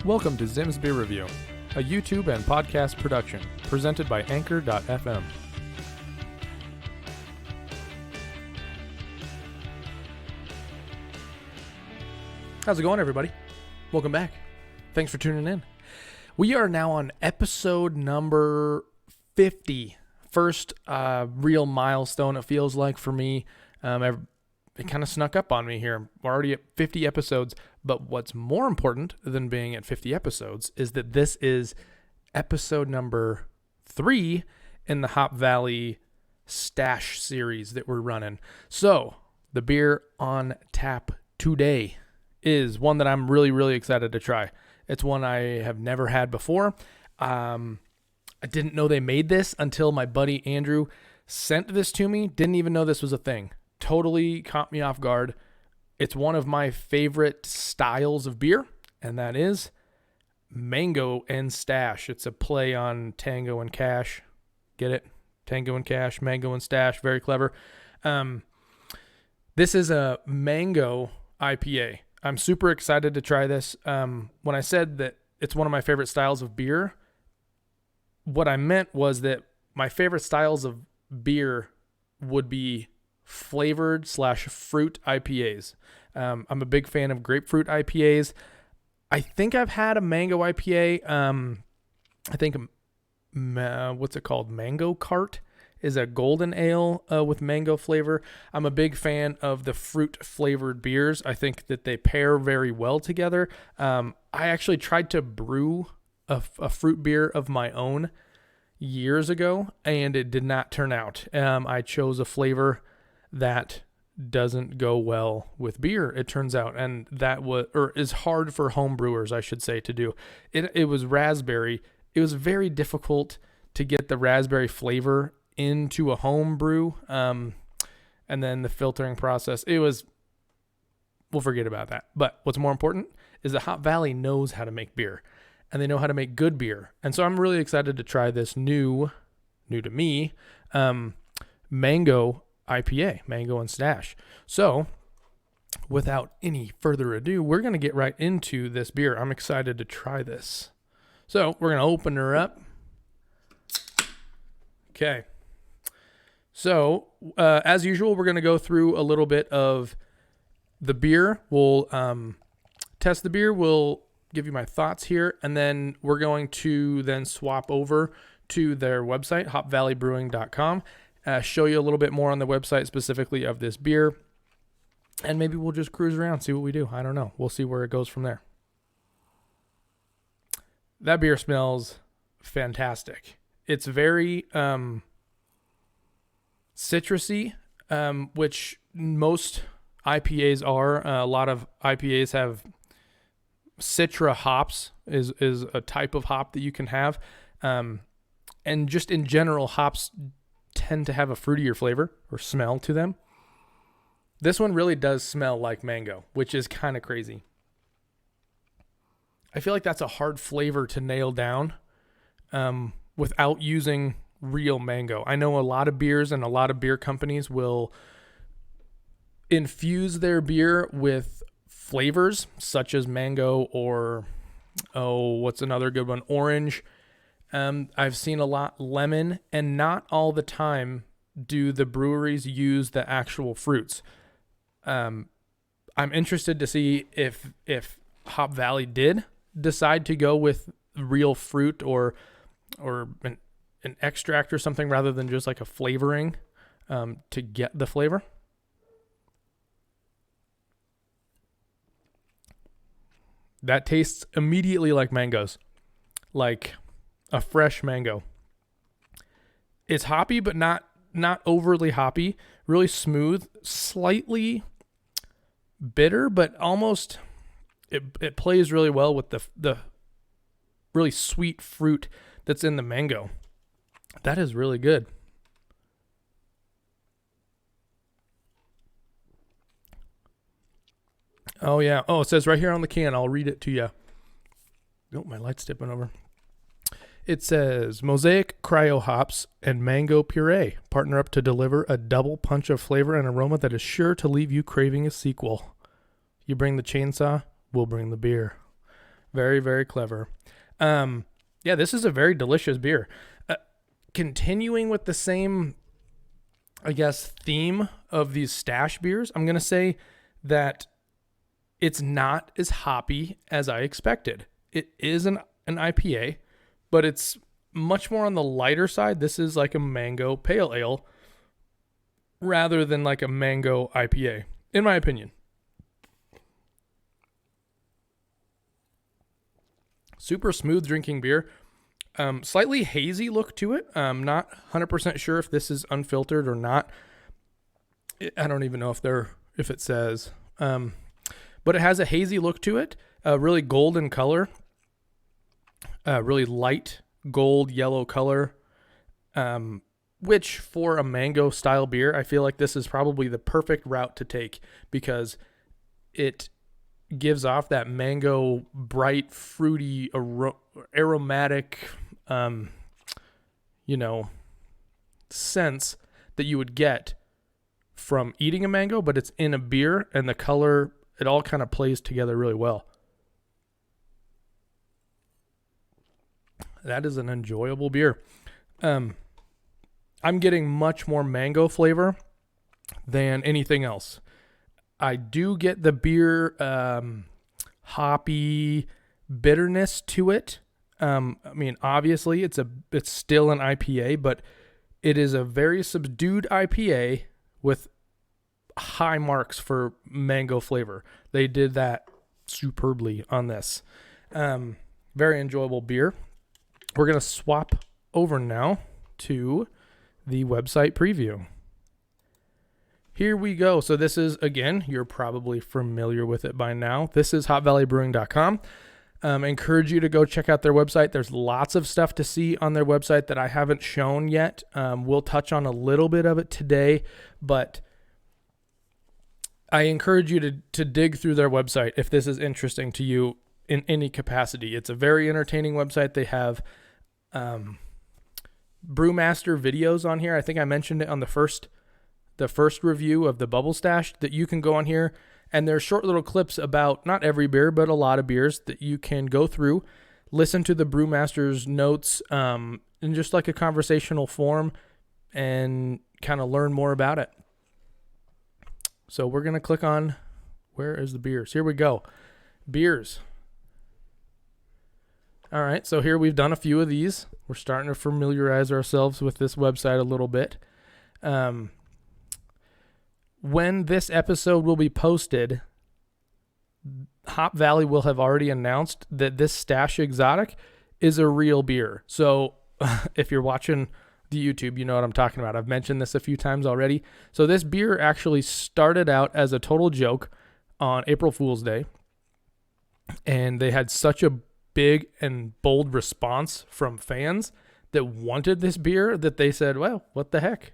Welcome to Zim's Beer Review, a YouTube and podcast production presented by Anchor.fm. How's it going, everybody? Welcome back. Thanks for tuning in. We are now on episode number 50. First real milestone, it feels like, for me. It kind of snuck up on me here. We're already at 50 episodes, but what's more important than being at 50 episodes is that this is episode number 3 in the Hop Valley Stash series that we're running. So, the beer on tap today is one that I'm really, really excited to try. It's one I have never had before. I didn't know they made this until my buddy Andrew sent this to me. Didn't even know this was a thing. Totally caught me off guard. It's one of my favorite styles of beer, and that is Mango and Stash. It's a play on Tango and Cash. Get it? Tango and Cash, Mango and Stash. Very clever. This is a mango IPA. I'm super excited to try this. When I said that it's one of my favorite styles of beer, what I meant was that my favorite styles of beer would be flavored / fruit IPAs. I'm a big fan of grapefruit IPAs. I think I've had a mango IPA. I think, what's it called? Mango Cart is a golden ale with mango flavor. I'm a big fan of the fruit flavored beers. I think that they pair very well together. I actually tried to brew a fruit beer of my own years ago, and it did not turn out. I chose a flavor that doesn't go well with beer, it turns out, and that is hard for home brewers, I should say, to do. It was raspberry. It was very difficult to get the raspberry flavor into a home brew, and then the filtering process. We'll forget about that. But what's more important is that Hop Valley knows how to make beer, and they know how to make good beer. And so I'm really excited to try this new to me, mango IPA, Mango and Stash. So, without any further ado, we're going to get right into this beer. I'm excited to try this. So, we're going to open her up. Okay. So, as usual, we're going to go through a little bit of the beer. We'll test the beer. We'll give you my thoughts here, and then we're going to then swap over to their website, hopvalleybrewing.com. Show you a little bit more on the website specifically of this beer, and maybe we'll just cruise around, see what we do. I don't know. We'll see where it goes from there. That beer smells fantastic. It's very citrusy, which most IPAs are. A lot of IPAs have citra hops is a type of hop that you can have, and just in general, hops tend to have a fruitier flavor or smell to them. This one really does smell like mango, which is kind of crazy. I feel like that's a hard flavor to nail down without using real mango. I know a lot of beers and a lot of beer companies will infuse their beer with flavors such as mango or, what's another good one? Orange. I've seen a lot lemon, and not all the time do the breweries use the actual fruits. I'm interested to see if Hop Valley did decide to go with real fruit or an extract or something rather than just like a flavoring to get the flavor. That tastes immediately like mangoes, like a fresh mango. It's hoppy, but not overly hoppy. Really smooth, slightly bitter, but almost it plays really well with the really sweet fruit that's in the mango. That is really good. Oh yeah. Oh, it says right here on the can. I'll read it to you. Oh, my light's tipping over. It says, Mosaic Cryo Hops and Mango Puree partner up to deliver a double punch of flavor and aroma that is sure to leave you craving a sequel. You bring the chainsaw, we'll bring the beer. Very, very clever. Yeah, this is a very delicious beer. Continuing with the same, I guess, theme of these stash beers, I'm going to say that it's not as hoppy as I expected. It is an IPA, but it's much more on the lighter side. This is like a mango pale ale rather than like a mango IPA, in my opinion. Super smooth drinking beer. Slightly hazy look to it. I'm not 100% sure if this is unfiltered or not. I don't even know if it says. But it has a hazy look to it. Really golden color. Really light gold yellow color. Which for a mango style beer, I feel like this is probably the perfect route to take because it gives off that mango, bright, fruity, aromatic, sense that you would get from eating a mango, but it's in a beer, and the color, it all kind of plays together really well. That is an enjoyable beer. I'm getting much more mango flavor than anything else. I do get the beer hoppy bitterness to it. Obviously it's still an IPA, but it is a very subdued IPA with high marks for mango flavor. They did that superbly on this. Very enjoyable beer. We're going to swap over now to the website preview. Here we go. So this is, again, you're probably familiar with it by now. This is hopvalleybrewing.com. Encourage you to go check out their website. There's lots of stuff to see on their website that I haven't shown yet. We'll touch on a little bit of it today, but I encourage you to dig through their website if this is interesting to you in any capacity. It's a very entertaining website. They have Brewmaster videos on here. I think I mentioned it on the first review of the Bubble Stash that you can go on here, and there's short little clips about not every beer, but a lot of beers that you can go through, listen to the Brewmaster's notes in just like a conversational form and kind of learn more about it. So we're going to click on, where is the beers? Here we go. Beers. All right, so here we've done a few of these. We're starting to familiarize ourselves with this website a little bit. When this episode will be posted, Hop Valley will have already announced that this Stash Exotic is a real beer. So if you're watching the YouTube, you know what I'm talking about. I've mentioned this a few times already. So this beer actually started out as a total joke on April Fool's Day, and they had such a big and bold response from fans that wanted this beer that they said, well, what the heck?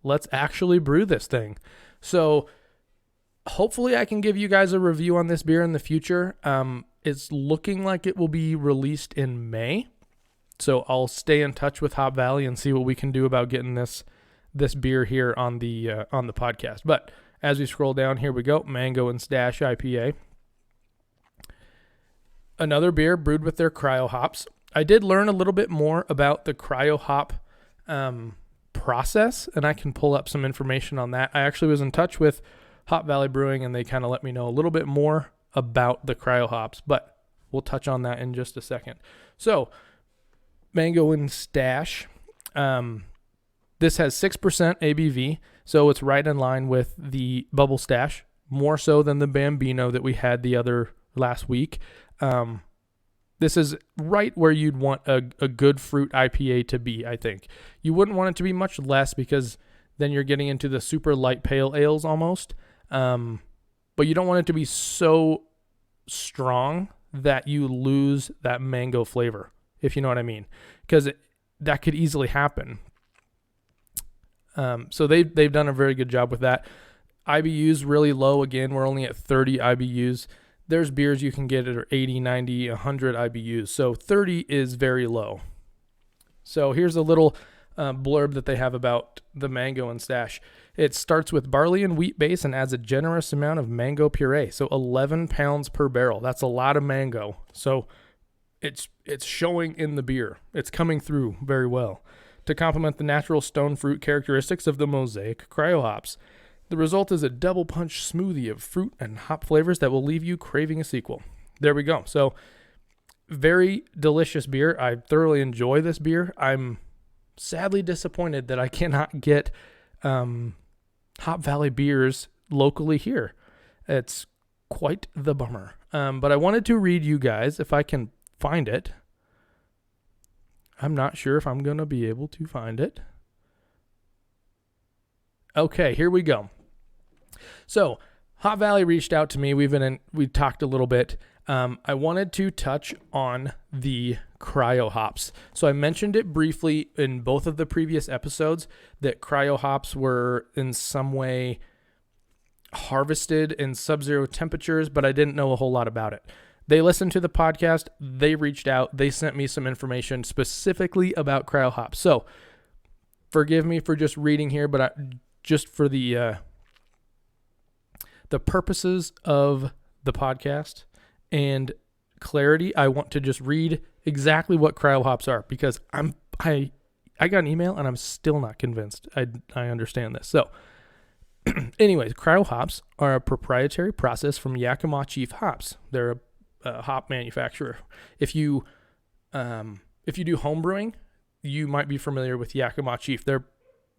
Let's actually brew this thing. So hopefully I can give you guys a review on this beer in the future. It's looking like it will be released in May. So I'll stay in touch with Hop Valley and see what we can do about getting this beer here on the podcast. But as we scroll down, here we go. Mango and Stash IPA. Another beer brewed with their cryo hops. I did learn a little bit more about the cryo hop process, and I can pull up some information on that. I actually was in touch with Hop Valley Brewing, and they kind of let me know a little bit more about the cryo hops, but we'll touch on that in just a second. So, Mango and Stash. This has 6% ABV, so it's right in line with the Bubble Stash, more so than the Bambino that we had the other last week. This is right where you'd want a good fruit IPA to be, I think. You wouldn't want it to be much less because then you're getting into the super light pale ales almost. But you don't want it to be so strong that you lose that mango flavor, if you know what I mean, because that could easily happen. So they've done a very good job with that. IBU's really low. Again, we're only at 30 IBUs. There's beers you can get at 80, 90, 100 IBUs. So 30 is very low. So here's a little blurb that they have about the mango and stash. It starts with barley and wheat base and adds a generous amount of mango puree. So 11 pounds per barrel. That's a lot of mango. So it's showing in the beer. It's coming through very well to complement the natural stone fruit characteristics of the Mosaic cryo hops. The result is a double punch smoothie of fruit and hop flavors that will leave you craving a sequel. There we go. So very delicious beer. I thoroughly enjoy this beer. I'm sadly disappointed that I cannot get Hop Valley beers locally here. It's quite the bummer. But I wanted to read you guys, if I can find it. I'm not sure if I'm going to be able to find it. Okay, here we go. So Hop Valley reached out to me. We talked a little bit. I wanted to touch on the cryo hops. So I mentioned it briefly in both of the previous episodes that cryo hops were in some way harvested in sub-zero temperatures, but I didn't know a whole lot about it. They listened to the podcast. They reached out. They sent me some information specifically about cryo hops. So forgive me for just reading here, but just for the purposes of the podcast and clarity, I want to just read exactly what cryo hops are, because I got an email and I'm still not convinced I understand this. So anyways, cryo hops are a proprietary process from Yakima Chief Hops. They're a hop manufacturer. If you do home brewing, you might be familiar with Yakima Chief. They're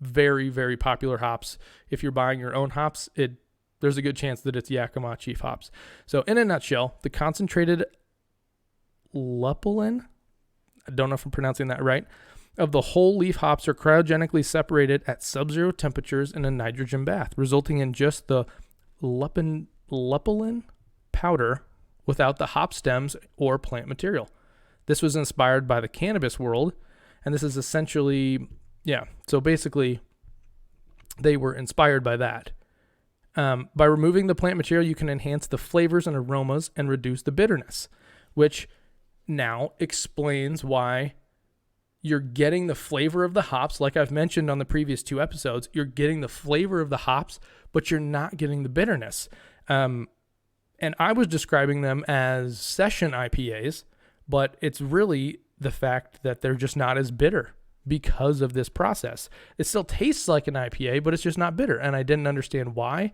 very, very popular hops. If you're buying your own hops, there's a good chance that it's Yakima Chief hops. So in a nutshell, the concentrated lupulin, I don't know if I'm pronouncing that right, of the whole leaf hops are cryogenically separated at sub-zero temperatures in a nitrogen bath, resulting in just the lupulin powder without the hop stems or plant material. This was inspired by the cannabis world, and this is essentially, so basically they were inspired by that. By removing the plant material, you can enhance the flavors and aromas and reduce the bitterness, which now explains why you're getting the flavor of the hops. Like I've mentioned on the previous 2 episodes, you're getting the flavor of the hops, but you're not getting the bitterness. And I was describing them as session IPAs, but it's really the fact that they're just not as bitter because of this process. It still tastes like an IPA, but it's just not bitter, and I didn't understand why.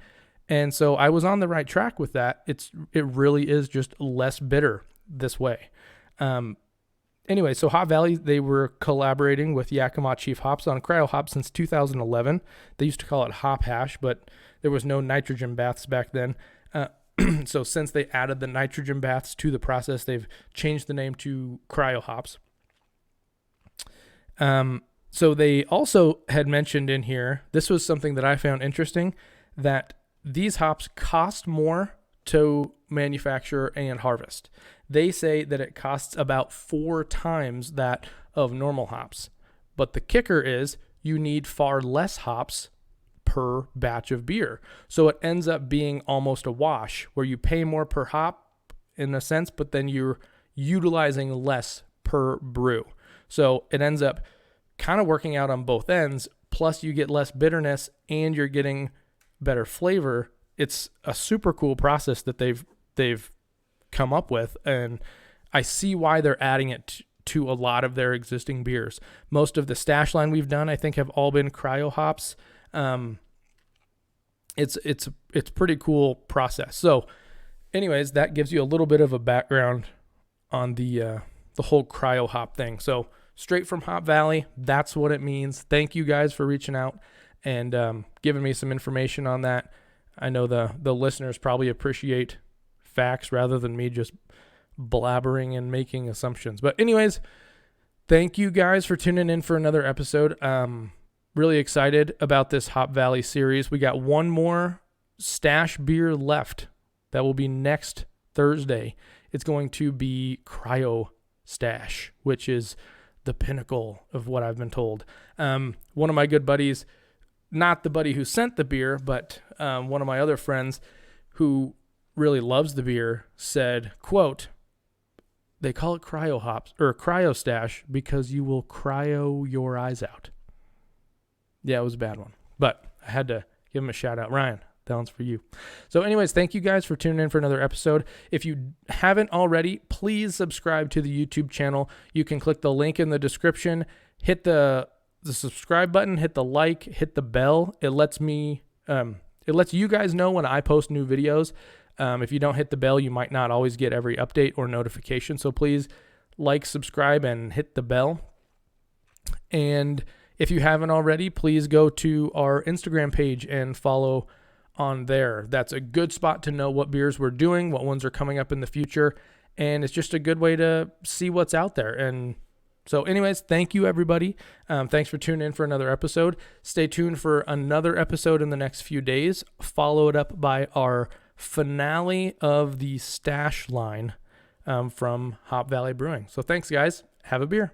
And so I was on the right track with that. It really is just less bitter this way. Anyway, so Hop Valley, they were collaborating with Yakima Chief Hops on cryo hops since 2011. They used to call it Hop Hash, but there was no nitrogen baths back then. So since they added the nitrogen baths to the process, they've changed the name to cryo hops. So they also had mentioned in here, this was something that I found interesting, that these hops cost more to manufacture and harvest. They say that it costs about 4 times that of normal hops. But the kicker is you need far less hops per batch of beer. So it ends up being almost a wash where you pay more per hop in a sense, but then you're utilizing less per brew. So it ends up kind of working out on both ends, plus you get less bitterness and you're getting better flavor. It's a super cool process that they've come up with, and I see why they're adding it to a lot of their existing beers. Most of the stash line we've done, I think, have all been cryo hops. It's pretty cool process. So anyways, that gives you a little bit of a background on the whole cryo hop thing. So straight from Hop Valley, that's what it means. Thank you guys for reaching out and giving me some information on that. I know the listeners probably appreciate facts rather than me just blabbering and making assumptions. But anyways, thank you guys for tuning in for another episode. Really excited about this Hop Valley series. We got one more stash beer left. That will be next Thursday. It's going to be Cryo Stash, which is the pinnacle of what I've been told. One of my good buddies, not the buddy who sent the beer, but one of my other friends who really loves the beer said, quote, "They call it cryo hops or cryo stash because you will cryo your eyes out." Yeah, it was a bad one. But I had to give him a shout out. Ryan, that one's for you. So anyways, thank you guys for tuning in for another episode. If you haven't already, please subscribe to the YouTube channel. You can click the link in the description, hit the subscribe button, hit the like, hit the bell. It lets you guys know when I post new videos. If you don't hit the bell, you might not always get every update or notification. So please like, subscribe, and hit the bell. And if you haven't already, please go to our Instagram page and follow on there. That's a good spot to know what beers we're doing, what ones are coming up in the future. And it's just a good way to see what's out there. And so anyways, thank you, everybody. Thanks for tuning in for another episode. Stay tuned for another episode in the next few days, followed up by our finale of the Stash line from Hop Valley Brewing. So thanks, guys. Have a beer.